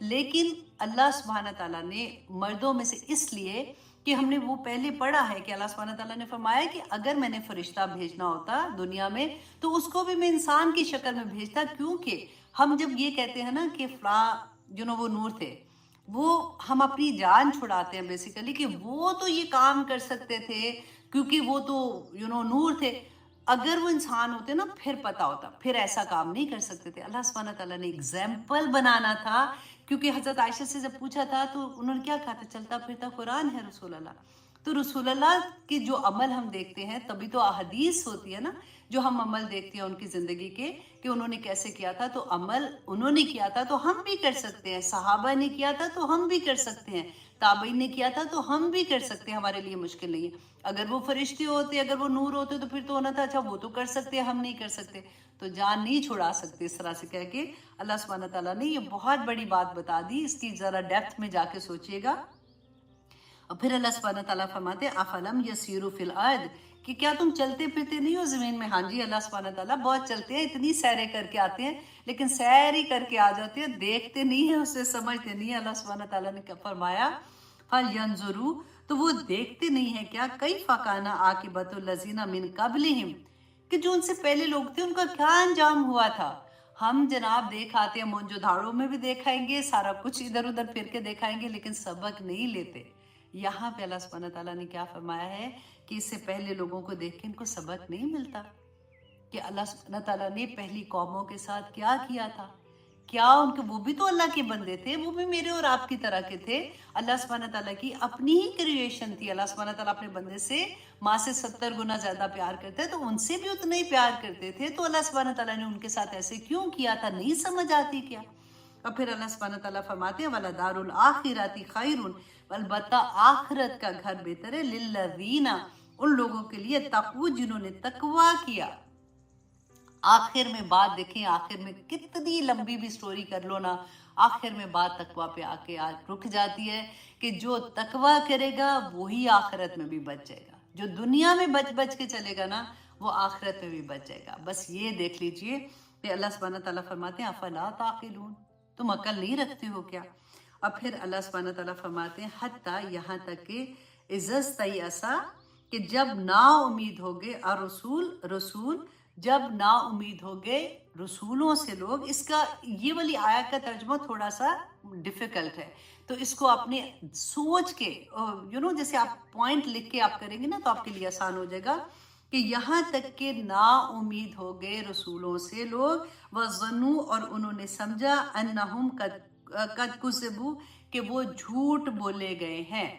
لیکن اللہ سبحانہ تعالیٰ نے مردوں میں سے اس لیے کہ ہم نے وہ پہلے پڑھا ہے کہ اللہ سبحانہ تعالیٰ نے فرمایا کہ اگر میں نے فرشتہ بھیجنا ہوتا دنیا میں تو اس کو بھی میں انسان کی شکل میں بھیجتا، کیونکہ ہم جب یہ کہتے ہیں نا کہ فلاں وہ نور تھے، وہ ہم اپنی جان چھڑاتے ہیں بیسیکلی کہ وہ تو یہ کام کر سکتے تھے کیونکہ وہ تو نور تھے، اگر وہ انسان ہوتے نا پھر پتا ہوتا، پھر ایسا کام نہیں کر سکتے تھے۔ اللہ سبحانہ تعالیٰ نے ایگزامپل بنانا تھا، کیونکہ حضرت عائشہ سے جب پوچھا تھا تو انہوں نے کیا کہا تھا؟ چلتا پھرتا قرآن ہے رسول اللہ۔ تو رسول اللہ کے جو عمل ہم دیکھتے ہیں تبھی تو احادیث ہوتی ہے نا، جو ہم عمل دیکھتے ہیں ان کی زندگی کے کہ انہوں نے کیسے کیا تھا، تو عمل انہوں نے کیا تھا تو ہم بھی کر سکتے ہیں، صحابہ نے کیا تھا تو ہم بھی کر سکتے ہیں، تابعین نے کیا تھا تو ہم بھی کر سکتے ہیں، ہمارے لیے مشکل نہیں ہے۔ اگر وہ فرشتے ہوتے، اگر وہ نور ہوتے تو پھر تو ہونا تھا اچھا وہ تو کر سکتے، ہم نہیں کر سکتے، تو جان نہیں چھڑا سکتے اس طرح سے کہہ کے اللہ سبحانہ تعالیٰ نے یہ بہت بڑی بات بتا دی۔ اس کی ذرا ڈیپتھ میں جا کے سوچئے گا۔ اور پھر اللہ سبحانہ تعالیٰ فرماتے ہیں افلم یسیروا فی الارض، کہ کیا تم چلتے پھرتے نہیں ہو زمین میں؟ ہاں جی، اللہ سبحانہ تعالیٰ بہت چلتے ہیں، اتنی سیریں کر کے آتے ہیں، لیکن سیر ہی کر کے آ جاتے ہیں، دیکھتے نہیں ہیں، اسے سمجھتے نہیں ہیں۔ اللہ سبحانہ تعالیٰ نے فرمایا فَلْيَنْظُرُوا، تو وہ دیکھتے نہیں ہیں کیا کیف کان عاقبۃ الذین من قبلہم، کہ جو ان سے پہلے لوگ تھے ان کا کیا انجام ہوا تھا۔ ہم جناب دیکھ آتے ہیں، مونجو دھاڑوں میں بھی دیکھائیں گے، سارا کچھ ادھر ادھر پھر کے دیکھائیں گے، لیکن سبق نہیں لیتے۔ یہاں پہ اللہ سبحانہ تعالیٰ نے کیا فرمایا ہے کہ اس سے پہلے لوگوں کو دیکھ کے ان کو سبق نہیں ملتا کہ اللہ سبحانہ تعالیٰ نے پہلی قوموں کے ساتھ کیا کیا تھا، کیا ان کے، وہ بھی تو اللہ کے بندے تھے، وہ بھی میرے اور آپ کی طرح کے تھے، اللہ سبحانہ تعالیٰ کی اپنی ہی کریشن تھی۔ اللہ سبحانہ تعالیٰ اپنے بندے سے ماں سے 70 گنا زیادہ پیار کرتے تو ان سے بھی اتنا ہی پیار کرتے تھے، تو اللہ سبحانہ تعالیٰ نے ان کے ساتھ ایسے کیوں کیا تھا؟ نہیں سمجھ آتی کیا؟ اور پھر اللہ سبحانہ تعالیٰ فرماتے ہیں وَلَدَارُ الْآخِرَةِ خَيْرٌ، البتہ آخرت کا گھر بہتر ہے، لِلَّذِينَ، ان لوگوں کے لیے، تقویٰ، جنہوں نے تقویٰ کیا۔ آخر میں بات دیکھیں، آخر میں کتنی لمبی بھی سٹوری کر لو نا، آخر میں بات تقویٰ پہ آ کے رک جاتی ہے کہ جو تقویٰ کرے گا وہی آخرت میں بھی بچ جائے گا، جو دنیا میں بچ کے چلے گا نا وہ آخرت میں بھی بچ جائے گا۔ بس یہ دیکھ لیجئے کہ اللہ سبحانہ تعالیٰ فرماتے ہیں افلا تعقلون، تم عقل نہیں رکھتے ہو کیا؟ اب پھر اللہ سبحانہ تعالیٰ فرماتے ہیں حتیٰ، یہاں تک کہ اذا استیأس، کہ جب نا امید ہو گئے، رسول جب نا امید ہو گئے رسولوں سے لوگ۔ اس کا یہ والی آیت کا ترجمہ تھوڑا سا ڈیفیکلٹ ہے، تو اس کو اپنے سوچ کے جیسے آپ پوائنٹ لکھ کے آپ کریں گے نا تو آپ کے لیے آسان ہو جائے گا کہ یہاں تک کہ نا امید ہو گئے رسولوں سے لوگ، وَظَنُّوا، اور انہوں نے سمجھا، أَنَّهُمْ قَدْ كُذِّبُوا، کہ وہ جھوٹ بولے گئے ہیں۔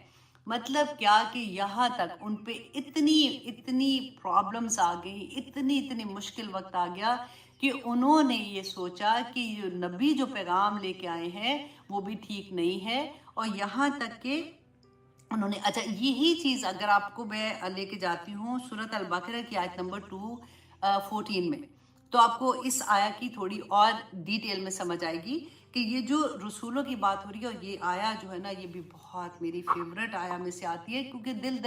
مطلب کیا کہ یہاں تک ان پہ اتنی پرابلمز آ گئی، اتنی مشکل وقت آ گیا کہ انہوں نے یہ سوچا کہ نبی جو پیغام لے کے آئے ہیں وہ بھی ٹھیک نہیں ہے، اور یہاں تک کہ انہوں نے، اچھا یہی چیز اگر آپ کو میں لے کے جاتی ہوں سورۃ البقرہ کی آیت نمبر 14 میں. تو آپ کو اس آیا کی تھوڑی اور ڈیٹیل میں سمجھ آئے گی کہ یہ جو رسولوں کی بات ہو رہی ہے، اور یہ آیا جو ہے نا یہ بھی بہت میری فیوریٹ آیا میں سے آتی ہے، کیونکہ دل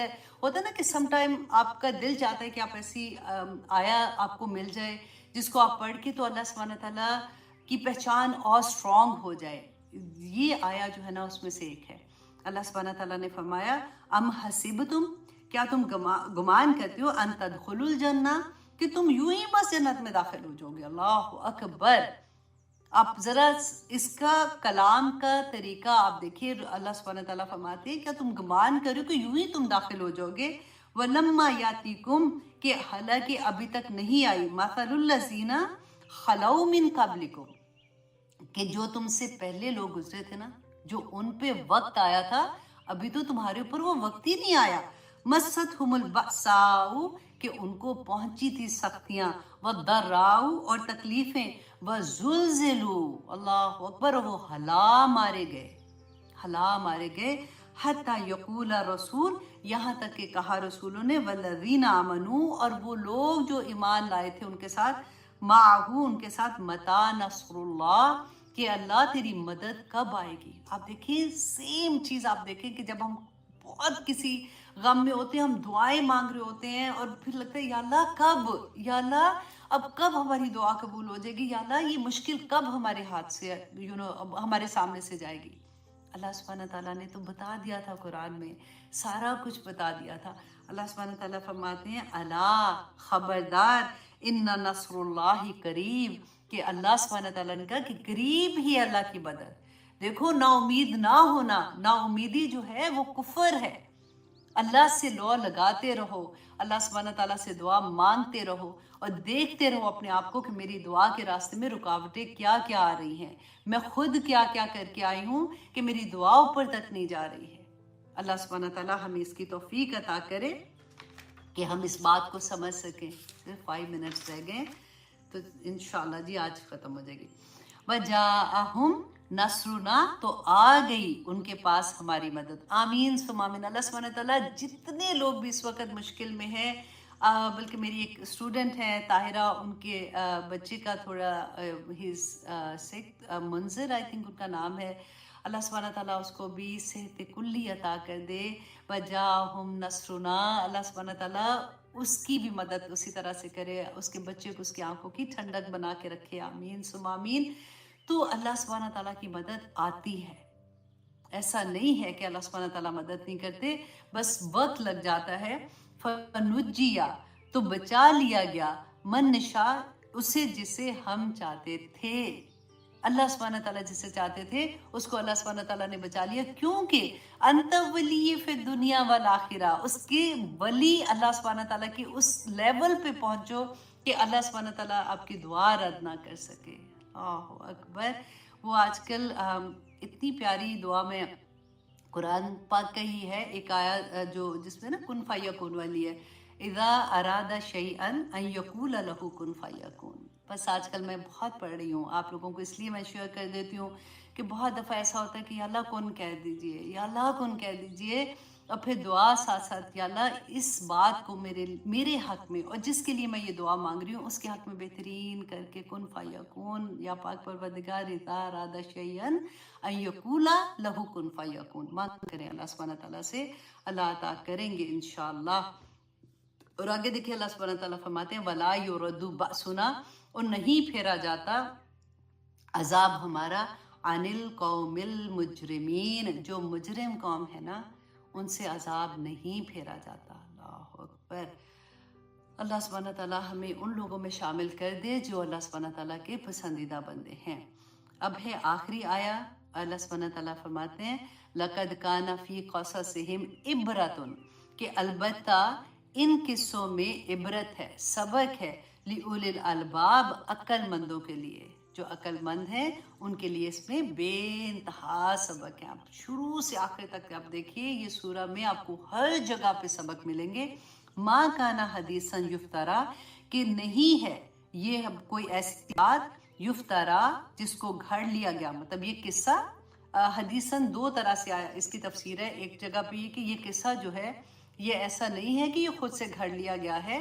ہوتا ہے نا کہ سم ٹائم آپ کا دل چاہتا ہے کہ آپ ایسی آیا آپ کو مل جائے جس کو آپ پڑھ کے تو اللہ سبحانہ تعالیٰ کی پہچان اور اسٹرانگ ہو جائے. یہ آیا جو ہے نا اس میں سے ایک ہے. اللہ سبحانہ تعالیٰ نے فرمایا ام حسبتم، کیا تم گمان کرتے ہو، ان تدخلوا الجنہ، کہ تم یوں ہی بس جنت میں داخل ہو جاؤ گے. اللہ اکبر. آپ ذرا اس کا کلام کا طریقہ آپ دیکھیے. اللہ سبحانہ تعالیٰ فرماتے ہیں کیا تم گمان کرو کہ یوں ہی تم داخل ہو جاؤ گے. وَلَمَّا يَأْتِكُمْ، کہ حالانکہ ابھی تک نہیں آئی، مَثَلُ الَّذِينَ خَلَوْا مِن قَبْلِكُمْ، کہ جو تم سے پہلے لوگ گزرے تھے نا، جو ان پہ وقت آیا تھا، ابھی تو تمہارے اوپر وہ وقت ہی نہیں آیا. مَسَّتْهُمُ الْبَأْسَاءُ، کہ ان کو پہنچی تھی سختیاں، وَالضَّرَّاءُ، اور تکلیفیں، وَزُلْزِلُوا، اللہ اکبر، وہ ہلا مارے گئے، حتیٰ یقول رسول، یہاں تک کہ کہا رسولوں نے، والذین آمنوا، اور وہ لوگ جو ایمان لائے تھے ان کے ساتھ، معہو، ان کے ساتھ، متی نصر اللہ، کہ اللہ تیری مدد کب آئے گی. آپ دیکھیں سیم چیز آپ دیکھیں کہ جب ہم بہت کسی غم میں ہوتے ہیں، ہم دعائیں مانگ رہے ہوتے ہیں اور پھر لگتا ہے یا اللہ کب، یا اللہ اب کب ہماری دعا قبول ہو جائے گی، یا اللہ یہ مشکل کب ہمارے ہاتھ سے ہمارے سامنے سے جائے گی. اللہ سبحانہ تعالیٰ نے تو بتا دیا تھا قرآن میں، سارا کچھ بتا دیا تھا. اللہ سبحانہ تعالیٰ فرماتے ہیں الا، خبردار، ان نصر اللہ قریب، کہ اللہ سبحانہ تعالیٰ نے کہا کہ قریب ہی اللہ کی مدد. دیکھو نا امید نہ ہونا، نا امیدی جو ہے وہ کفر ہے. اللہ سے دعا لگاتے رہو، اللہ سبحانہ تعالیٰ سے دعا مانگتے رہو، اور دیکھتے رہو اپنے آپ کو کہ میری دعا کے راستے میں رکاوٹیں کیا کیا آ رہی ہیں، میں خود کیا کیا کر کے آئی ہوں کہ میری دعا اوپر تک نہیں جا رہی ہے. اللہ سبحانہ تعالیٰ ہمیں اس کی توفیق عطا کرے کہ ہم اس بات کو سمجھ سکیں. صرف 5 منٹس رہ گئے تو انشاءاللہ جی آج ختم ہو جائے گی. وَجَاءَهُمْ نصرنا، تو آ گئی ان کے پاس ہماری مدد. آمین ثم آمین. اللہ سبحانہ تعالیٰ جتنے لوگ بھی اس وقت مشکل میں ہیں، بلکہ میری ایک اسٹوڈنٹ ہے طاہرہ، ان کے بچے کا تھوڑا ہیز سک، منظر آئی تھنک ان کا نام ہے، اللہ سبحانہ تعالیٰ اس کو بھی صحت کلی عطا کر دے. وَجَاءَهُمْ نصرنا، اللہ سبحانہ تعالیٰ اس کی بھی مدد اسی طرح سے کرے، اس کے بچے کو اس کی آنکھوں کی ٹھنڈک بنا کے رکھے. آمین ثم آمین. تو اللہ سبحانہ تعالیٰ کی مدد آتی ہے، ایسا نہیں ہے کہ اللہ سبحانہ تعالیٰ مدد نہیں کرتے، بس وقت لگ جاتا ہے. فَنُجِّيَ، تو بچا لیا گیا، من نشاء، اسے جسے ہم چاہتے تھے. اللہ سبحانہ تعالیٰ جسے چاہتے تھے اس کو اللہ سبحانہ تعالیٰ نے بچا لیا، کیونکہ انت ولی فی الدنیا والآخرہ، اس کے ولی اللہ سبحانہ تعالیٰ کی اس لیول پہ پہنچو کہ اللہ سبحانہ تعالیٰ آپ کی دعا رد نہ کر سکے. اللہ اکبر. وہ آج کل اتنی پیاری دعا میں قرآن پاک کا ہی ہے ایک آیا جو جس میں نا کن فیکون والی ہے، اذا اراد شیئا ان یقول لہ کن فیکون. بس آج کل میں بہت پڑھ رہی ہوں، آپ لوگوں کو اس لیے میں شیئر کر دیتی ہوں کہ بہت دفعہ ایسا ہوتا ہے کہ یا اللہ کن کہہ دیجئے، یا اللہ کن کہہ دیجئے، اور پھر دعا ساتھ ساتھ یا اللہ اس بات کو میرے حق میں، اور جس کے لیے میں یہ دعا مانگ رہی ہوں اس کے حق میں بہترین کر کے کن فیکون. یا پاک پروردگار اذا اراد شیئا ان یقول لہ کن فیکون. مانگ کریں اللہ سبحانہ تعالیٰ سے، اللہ عطا کریں گے انشاءاللہ. اور آگے دیکھیں اللہ سبحانہ تعالیٰ فرماتے ہیں وَلَا يُرَدُّ بَأْسُنَا، اور نہیں پھیرا جاتا عذاب ہمارا، عَنِ الْقَوْمِ الْمُجْرِمِينَ، جو مجرم قوم ہے نا ان سے عذاب نہیں پھیرا جاتا. اللہ اکبر. اللہ سبحانہ تعالیٰ ہمیں ان لوگوں میں شامل کر دے جو اللہ سبحانہ تعالیٰ کے پسندیدہ بندے ہیں. اب ہے آخری آیا. اللہ سبحانہ تعالیٰ فرماتے ہیں لَقَدْ كَانَ فِي قَصَصِهِمْ عِبْرَةٌ، کہ البتہ ان قصوں میں عبرت ہے، سبق ہے، لِأُولِي الْأَلْبَابِ، عقل مندوں کے لیے، جو عقل مند ہیں ان کے لیے اس میں بے انتہا سبق ہے. آپ شروع سے آخر تک آپ دیکھیے یہ سورہ میں آپ کو ہر جگہ پہ سبق ملیں گے. ما کان حدیثا یفترا، کہ نہیں ہے یہ کوئی ایسی بات یفترا جس کو گھڑ لیا گیا. مطلب یہ قصہ حدیثاً دو طرح سے آیا، اس کی تفسیر ہے. ایک جگہ پہ یہ کہ یہ قصہ جو ہے یہ ایسا نہیں ہے کہ یہ خود سے گھڑ لیا گیا ہے،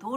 2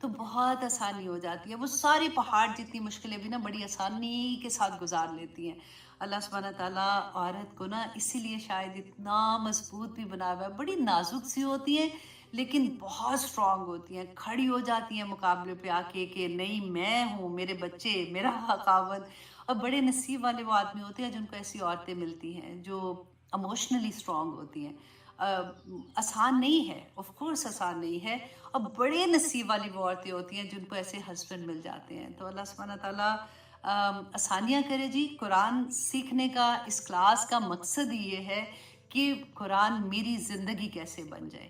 تو بہت آسانی ہو جاتی ہے، وہ سارے پہاڑ جتنی مشکلیں بھی نا بڑی آسانی کے ساتھ گزار لیتی ہیں۔ اللہ سبحانہ تعالیٰ عورت کو نا اسی لیے شاید اتنا مضبوط بھی بنا ہوا ہے، بڑی نازک سی ہوتی ہیں لیکن بہت اسٹرانگ ہوتی ہیں، کھڑی ہو جاتی ہیں مقابلے پہ آ کے کہ نہیں میں ہوں، میرے بچے، میرا خاوند۔ اور بڑے نصیب والے وہ آدمی ہوتے ہیں جن کو ایسی عورتیں ملتی ہیں جو اموشنلی اسٹرانگ ہوتی ہیں۔ آسان نہیں ہے، آف کورس آسان نہیں ہے، اور بڑے نصیب والی وہ عورتیں ہوتی ہیں جن کو ایسے ہسبینڈ مل جاتے ہیں۔ تو اللہ سبحانہ تعالیٰ آسانیاں کرے جی۔ قرآن سیکھنے کا، اس کلاس کا مقصد یہ ہے کہ قرآن میری زندگی کیسے بن جائے،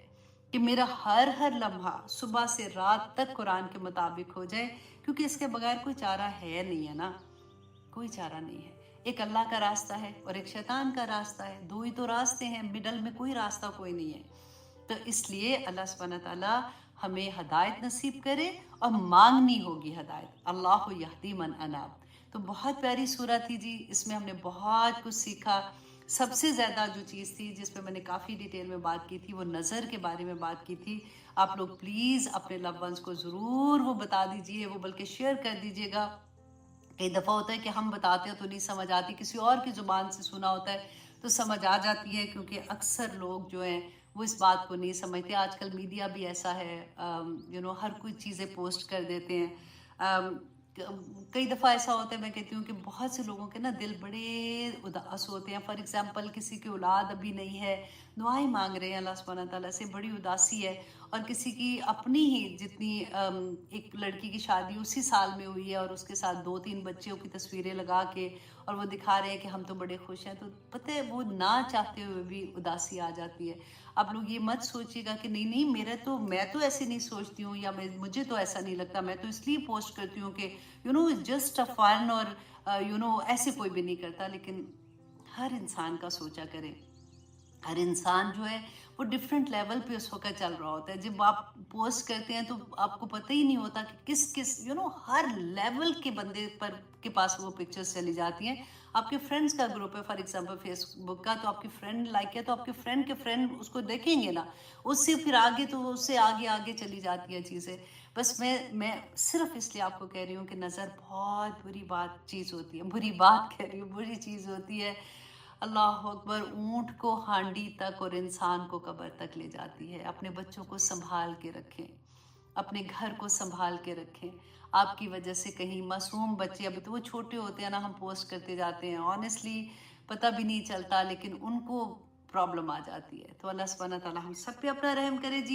کہ میرا ہر لمحہ صبح سے رات تک قرآن کے مطابق ہو جائے، کیونکہ اس کے بغیر کوئی چارہ ہے نہیں ہے نا، کوئی چارہ نہیں ہے۔ ایک اللہ کا راستہ ہے اور ایک شیطان کا راستہ ہے، دو ہی تو راستے ہیں، مڈل میں کوئی راستہ کوئی نہیں ہے۔ تو اس لیے اللہ سبحانہ تعالیٰ ہمیں ہدایت نصیب کرے، اور مانگنی ہوگی ہدایت، اللہ یہدی من اناب۔ تو بہت پیاری سورہ تھی جی، اس میں ہم نے بہت کچھ سیکھا۔ سب سے زیادہ جو چیز تھی جس پہ میں نے کافی ڈیٹیل میں بات کی تھی وہ نظر کے بارے میں بات کی تھی۔ آپ لوگ پلیز اپنے لو ونس کو ضرور وہ بتا دیجئے، وہ بلکہ شیئر کر دیجئے گا۔ کئی دفعہ ہوتا ہے کہ ہم بتاتے ہیں تو نہیں سمجھ آتی، کسی اور کی زبان سے سنا ہوتا ہے تو سمجھ آ جاتی ہے، کیونکہ اکثر لوگ جو ہیں وہ اس بات کو نہیں سمجھتے۔ آج کل میڈیا بھی ایسا ہے، ہر کوئی چیزیں پوسٹ کر دیتے ہیں۔ کئی دفعہ ایسا ہوتا ہے، میں کہتی ہوں کہ بہت سے لوگوں کے نا دل بڑے اداس ہوتے ہیں۔ فار ایگزامپل کسی کی اولاد ابھی نہیں ہے، دعائیں مانگ رہے ہیں اللہ سبحانہ تعالیٰ سے، بڑی اداسی ہے، اور کسی کی اپنی ہی جتنی ایک لڑکی کی شادی اسی سال میں ہوئی ہے اور اس کے ساتھ 2-3 بچوں کی تصویریں لگا کے اور وہ دکھا رہے ہیں کہ ہم تو بڑے خوش ہیں، تو پتہ ہے وہ نہ چاہتے ہوئے بھی اداسی آ جاتی ہے۔ آپ لوگ یہ مت سوچیے گا کہ نہیں میں تو ایسے نہیں سوچتی ہوں، یا مجھے تو ایسا نہیں لگتا، میں تو اس لیے پوسٹ کرتی ہوں کہ جسٹ اے فن، اور ایسے کوئی بھی نہیں کرتا۔ لیکن ہر انسان کا سوچا کریں، ہر انسان جو ہے وہ ڈیفرنٹ لیول پہ اس وقت چل رہا ہوتا ہے۔ جب آپ پوسٹ کرتے ہیں تو آپ کو پتہ ہی نہیں ہوتا کہ کس ہر لیول کے بندے کے پاس وہ پکچرز چلی جاتی ہیں۔ آپ کے فرینڈز کا گروپ ہے فار ایگزامپل فیس بک کا، تو آپ کی فرینڈ لائک ہے تو آپ کے فرینڈ کے فرینڈ اس کو دیکھیں گے نا، اس سے پھر آگے تو اس سے آگے چلی جاتی ہیں چیزیں۔ بس میں صرف اس لیے آپ کو کہہ رہی ہوں کہ نظر بہت بری چیز ہوتی ہے، بری چیز ہوتی ہے۔ اللہ اکبر، اونٹ کو ہانڈی تک اور انسان کو قبر تک لے جاتی ہے۔ اپنے بچوں کو سنبھال کے رکھیں، اپنے گھر کو سنبھال کے رکھیں۔ آپ کی وجہ سے کہیں معصوم بچے، ابھی تو وہ چھوٹے ہوتے ہیں نا، ہم پوسٹ کرتے جاتے ہیں، آنیسٹلی پتہ بھی نہیں چلتا، لیکن ان کو پرابلم آ جاتی ہے۔ تو اللہ سبحانہ تعالیٰ ہم سب پہ اپنا رحم کرے جی۔